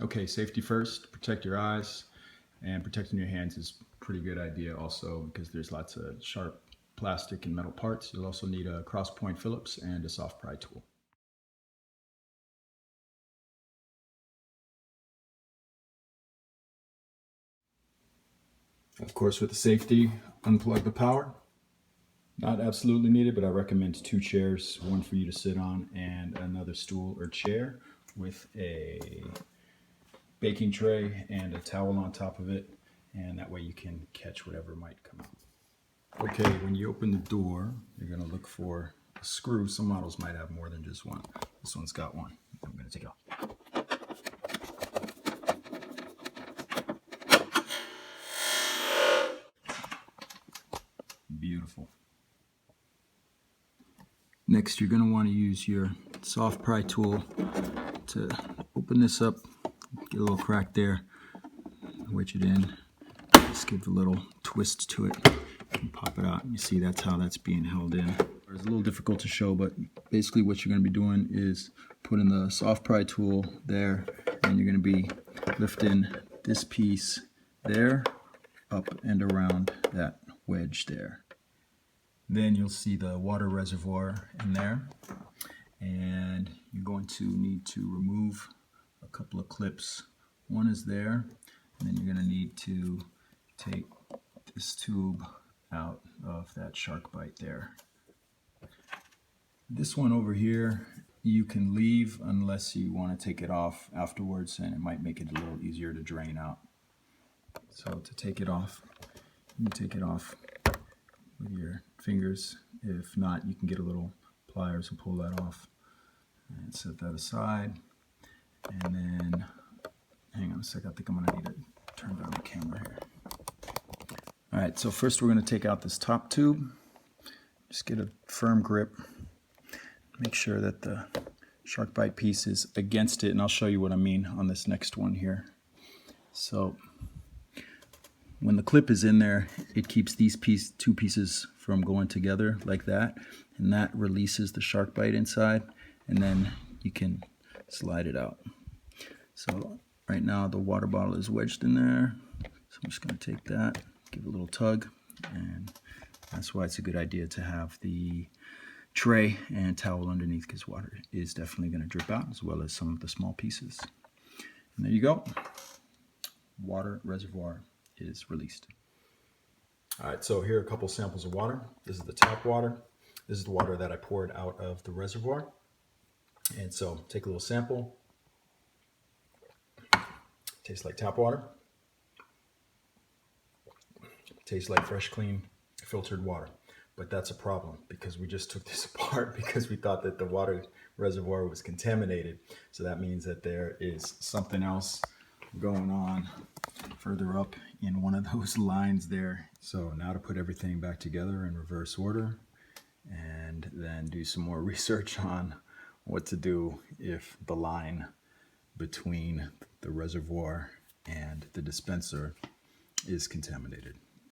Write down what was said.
Okay, safety first, protect your eyes, and protecting your hands is a pretty good idea also because there's lots of sharp plastic and metal parts. You'll also need a cross point Phillips and a soft pry tool. Of course, with the safety, unplug the power. Not absolutely needed, but I recommend 2 chairs, one for you to sit on and another stool or chair with a baking tray and a towel on top of it, and that way you can catch whatever might come out. Okay, when you open the door, you're going to look for a screw. Some models might have more than just one. This one's got one. I'm going to take it off. Beautiful. Next, you're going to want to use your soft pry tool to open this up, get a little crack there, wedge it in, just give a little twist to it, and pop it out. You see that's how that's being held in. It's a little difficult to show, but basically what you're going to be doing is putting the soft pry tool there, and you're going to be lifting this piece there up and around that wedge there. Then you'll see the water reservoir in there, and you're going to need to remove a couple of clips. One is there, and then you're going to need to take this tube out of that shark bite there. This one over here you can leave unless you want to take it off afterwards, and it might make it a little easier to drain out. So to take it off, you take it off with your fingers. If not, you can get a little pliers and pull that off and set that aside. And then, hang on a sec, I think I'm going to need to turn down the camera here. Alright, so first we're going to take out this top tube. Just get a firm grip. Make sure that the shark bite piece is against it, and I'll show you what I mean on this next one here. So when the clip is in there, it keeps these two pieces from going together like that, and that releases the shark bite inside, and then you can slide it out. So right now the water bottle is wedged in there, so I'm just going to take that, give it a little tug, and that's why it's a good idea to have the tray and towel underneath, because water is definitely going to drip out, as well as some of the small pieces. And there you go. Water reservoir is released. All right, so here are a couple samples of water. This is the tap water. This is the water that I poured out of the reservoir. And so take a little sample. Tastes like tap water. Tastes like fresh, clean, filtered water. But that's a problem, because we just took this apart because we thought that the water reservoir was contaminated. So that means that there is something else going on further up in one of those lines there. So now to put everything back together in reverse order, and then do some more research on what to do if the line between the reservoir and the dispenser is contaminated.